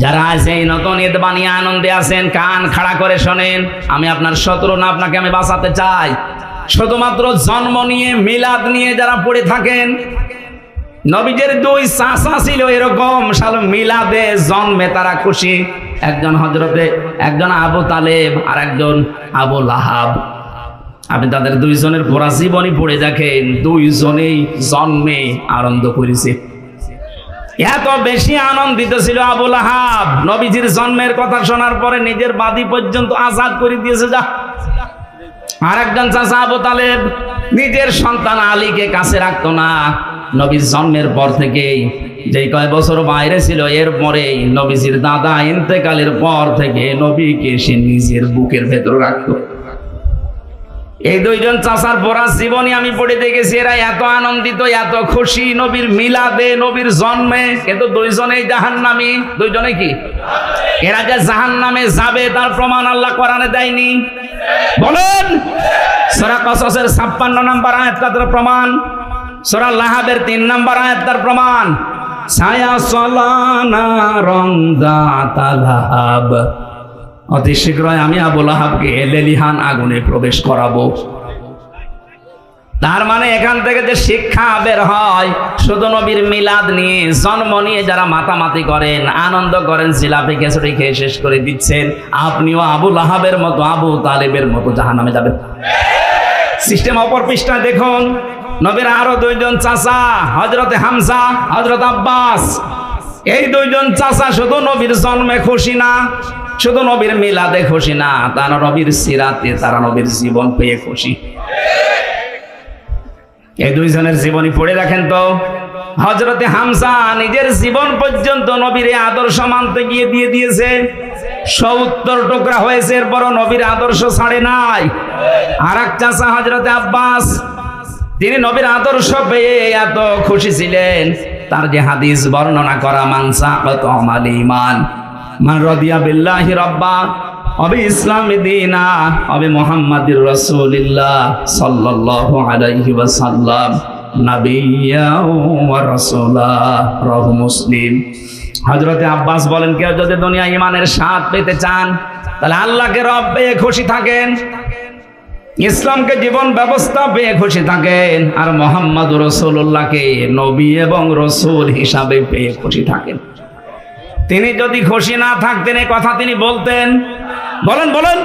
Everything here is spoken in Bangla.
যারা সেই নতুন ঈদ বানিয়ে আনন্দে আছেন, কান খাড়া করে শোনেন। আমি আপনার শত্রু না, আপনাকে আমি বাঁচাতে চাই। শুধুমাত্র জন্ম নিয়ে, মিলাদ নিয়ে যারা পড়ে থাকেন, নবীজের দুই চাচা ছিল এরকম, শালো মিলাদে জন্মে তারা খুশি। একজন হযরতে, একজন আবু তালেব আর একজন আবু লাহাব। আপনি তাদের দুইজনের পুরা জীবনী পড়ে দেখেন, দুইজনেই জন্মে আনন্দ করেছে। এত বেশি আনন্দিত ছিল আবু লাহাব, নবীজির জন্মের কথা শোনার পরে নিজের বাদী পর্যন্ত আজাদ করে দিয়েছে। যা আর একজন চাচা আবু তালেব নিজের সন্তান আলীকে কাছে রাখতো না। নবীর জন্মের পর থেকেই, যেই কয় বছর বাইরে ছিল, এর পরেই নবীজির দাদা ইন্তেকালের পর থেকে নবীকে সে নিজের বুকের ভেতর রাখতো। এই দুইজন চাচার পড়া জীবনী আমি পড়ে দেখেছি, এরা এত আনন্দিত, এত খুশি নবীর মিলাদে, নবীর জন্মে, কিন্তু দুইজনেই জাহান্নামী। দুইজনে কি? এরা যে জাহান্নামে যাবে তার প্রমাণ আল্লাহ কোরআনে দেয়নি? বলেন। সূরা কসসের 56 নম্বর আয়াত তার প্রমাণ, সূরা লাহাবের 3 নম্বর আয়াত তার প্রমাণ। ছায়া সলানা রংদা তালাহাব, অতি শীঘ্রই আমি আবু লাহাবকে লেলিহান আগুনে প্রবেশ করাবো। তার মানে এখান থেকে যে শিক্ষা বের হয়, শুধু নবীর মিলাদ নিয়ে, জন্ম নিয়ে যারা মাতামাতি করেন, আনন্দ করেন, জিলাপি খিচুড়ি খেয়ে শেষ করে দিচ্ছেন, আপনিও আবু লাহাবের মতো, আবু তালেবের মতো জাহান্নামে যাবেন। সিস্টেম অপর পৃষ্ঠায় দেখুন, নবীর আরো দুইজন চাচা, হযরতে হামজা, হযরত আব্বাস। এই দুইজন চাচা শুধু নবীর জন্মে খুশি না, শুধু নবীর মিলাদে খুশি না, তারা নবীর সিরাতে, তারা নবীর জীবন পেয়ে খুশি। এই দুইজনের জীবনী পড়ে রাখেন তো। হযরতে হামজা নিজের জীবন পর্যন্ত নবীর আদর্শ মানতে গিয়ে দিয়ে দিয়েছে, 70 টুকরা হয়েছে, এরপরও নবীর আদর্শ ছাড়ে নাই। আর এক চাচা হযরতে আব্বাস, তিনি নবীর আদর্শ পেয়ে এত খুশি ছিলেন, তার যে হাদিস বর্ণনা করা, মানসা কত আমাল ঈমান মান রাদিয়া বিল্লাহি রাব্বা অবি ইসলামি দীনা অবি মুহাম্মাদির রাসূলিল্লাহ সাল্লাল্লাহু আলাইহি ওয়াসাল্লাম নাবিয়্যা ওয়া রাসূলা, রাহু মুসলিম। হযরতে আব্বাস বলেন, কেউ যদি দুনিয়া ঈমানের স্বাদ পেতে চান, তাহলে আল্লাহকে রব পেয়ে খুশি থাকেন, ইসলামকে জীবন ব্যবস্থা পেয়ে খুশি থাকেন, আর মুহাম্মদুর রাসূলুল্লাহকে নবী এবং রাসূল হিসাবে পেয়ে খুশি থাকেন। তিনি যদি খুশি না থাকতেন, এই কথা তিনি বলতেন? বলেন বলেন।